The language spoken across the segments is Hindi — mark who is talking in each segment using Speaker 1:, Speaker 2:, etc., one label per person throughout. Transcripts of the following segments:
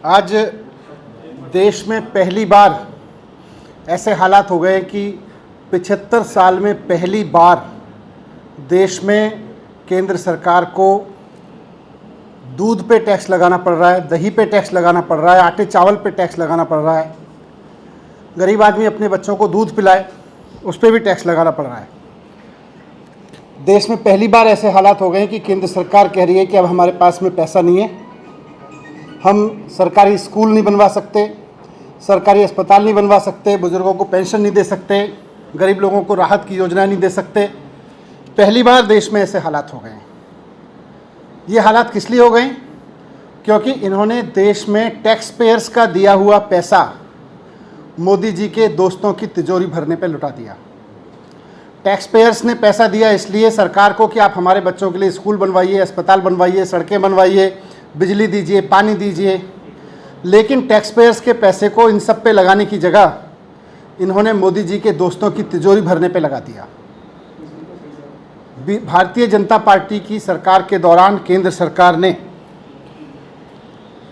Speaker 1: आज देश में पहली बार ऐसे हालात हो गए कि 75 साल में पहली बार देश में केंद्र सरकार को दूध पे टैक्स लगाना पड़ रहा है, दही पे टैक्स लगाना पड़ रहा है, आटे चावल पे टैक्स लगाना पड़ रहा है। गरीब आदमी अपने बच्चों को दूध पिलाए उस पर भी टैक्स लगाना पड़ रहा है। देश में पहली बार ऐसे हालात हो गए हैं कि केंद्र सरकार कह रही है कि अब हमारे पास में पैसा नहीं है, हम सरकारी स्कूल नहीं बनवा सकते, सरकारी अस्पताल नहीं बनवा सकते, बुजुर्गों को पेंशन नहीं दे सकते, गरीब लोगों को राहत की योजनाएं नहीं दे सकते। पहली बार देश में ऐसे हालात हो गए हैं। ये हालात किस लिए हो गए? क्योंकि इन्होंने देश में टैक्स पेयर्स का दिया हुआ पैसा मोदी जी के दोस्तों की तिजोरी भरने पर लुटा दिया। टैक्स पेयर्स ने पैसा दिया इसलिए सरकार को कि आप हमारे बच्चों के लिए स्कूल बनवाइए, अस्पताल बनवाइए, सड़कें बनवाइए, बिजली दीजिए, पानी दीजिए। लेकिन टैक्स पेयर्स के पैसे को इन सब पे लगाने की जगह इन्होंने मोदी जी के दोस्तों की तिजोरी भरने पे लगा दिया। भारतीय जनता पार्टी की सरकार के दौरान केंद्र सरकार ने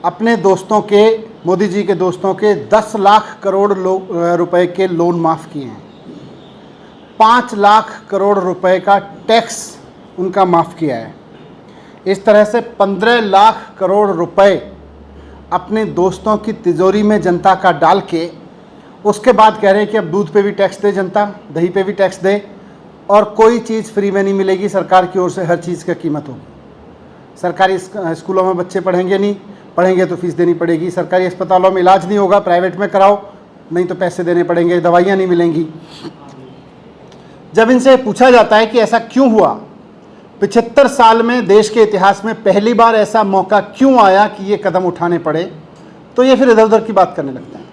Speaker 1: अपने दोस्तों के, मोदी जी के दोस्तों के 10 लाख करोड़ रुपए के लोन माफ़ किए हैं। 5 लाख करोड़ रुपए का टैक्स उनका माफ़ किया है। इस तरह से 15 लाख करोड़ रुपए अपने दोस्तों की तिजोरी में जनता का डाल के उसके बाद कह रहे हैं कि अब दूध पे भी टैक्स दे जनता, दही पे भी टैक्स दे, और कोई चीज़ फ्री में नहीं मिलेगी, सरकार की ओर से हर चीज़ की कीमत होगी। सरकारी स्कूलों में बच्चे पढ़ेंगे नहीं, पढ़ेंगे तो फीस देनी पड़ेगी। सरकारी अस्पतालों में इलाज नहीं होगा, प्राइवेट में कराओ, नहीं तो पैसे देने पड़ेंगे, दवाइयाँ नहीं मिलेंगी। जब इनसे पूछा जाता है कि ऐसा क्यों हुआ, 75 साल में देश के इतिहास में पहली बार ऐसा मौका क्यों आया कि ये कदम उठाने पड़े, तो ये फिर इधर उधर की बात करने लगते हैं।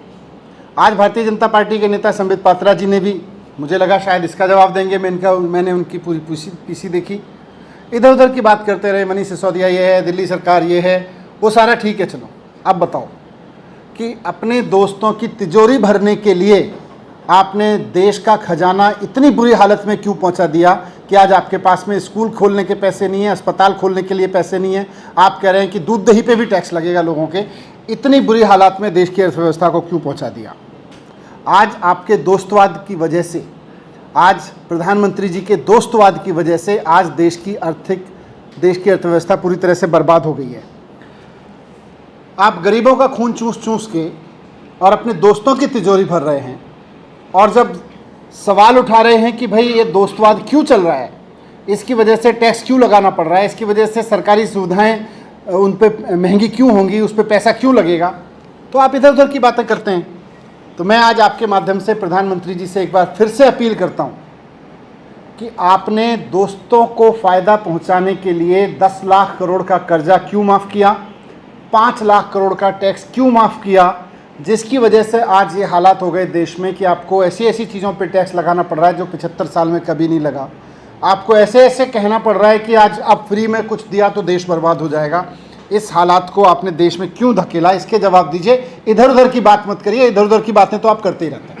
Speaker 1: आज भारतीय जनता पार्टी के नेता संबित पात्रा जी ने भी, मुझे लगा शायद इसका जवाब देंगे, मैंने उनकी पूरी पीसी देखी, इधर उधर की बात करते रहे। मनीष सिसोदिया ये है, दिल्ली सरकार ये है, वो सारा ठीक है, चलो अब बताओ कि अपने दोस्तों की तिजोरी भरने के लिए आपने देश का खजाना इतनी बुरी हालत में क्यों पहुंचा दिया कि आज आपके पास में स्कूल खोलने के पैसे नहीं है, अस्पताल खोलने के लिए पैसे नहीं है। आप कह रहे हैं कि दूध दही पे भी टैक्स लगेगा लोगों के। इतनी बुरी हालात में देश की अर्थव्यवस्था को क्यों पहुंचा दिया? आज आपके दोस्तवाद की वजह से, आज प्रधानमंत्री जी के दोस्तवाद की वजह से आज देश की अर्थव्यवस्था पूरी तरह से बर्बाद हो गई है। आप गरीबों का खून चूस चूस के और अपने दोस्तों की तिजोरी भर रहे हैं, और जब सवाल उठा रहे हैं कि भाई ये दोस्तवाद क्यों चल रहा है, इसकी वजह से टैक्स क्यों लगाना पड़ रहा है, इसकी वजह से सरकारी सुविधाएं उन पे महंगी क्यों होंगी, उस पर पैसा क्यों लगेगा, तो आप इधर उधर की बातें करते हैं। तो मैं आज आपके माध्यम से प्रधानमंत्री जी से एक बार फिर से अपील करता हूं कि आपने दोस्तों को फ़ायदा पहुंचाने के लिए 10 लाख करोड़ का कर्जा क्यों माफ़ किया, 5 लाख करोड़ का टैक्स क्यों माफ़ किया, जिसकी वजह से आज ये हालात हो गए देश में कि आपको ऐसी ऐसी चीज़ों पे टैक्स लगाना पड़ रहा है जो 75 साल में कभी नहीं लगा। आपको ऐसे ऐसे कहना पड़ रहा है कि आज अब फ्री में कुछ दिया तो देश बर्बाद हो जाएगा। इस हालात को आपने देश में क्यों धकेला, इसके जवाब दीजिए। इधर उधर की बात मत करिए, इधर उधर की बातें तो आप करते ही रहते हैं।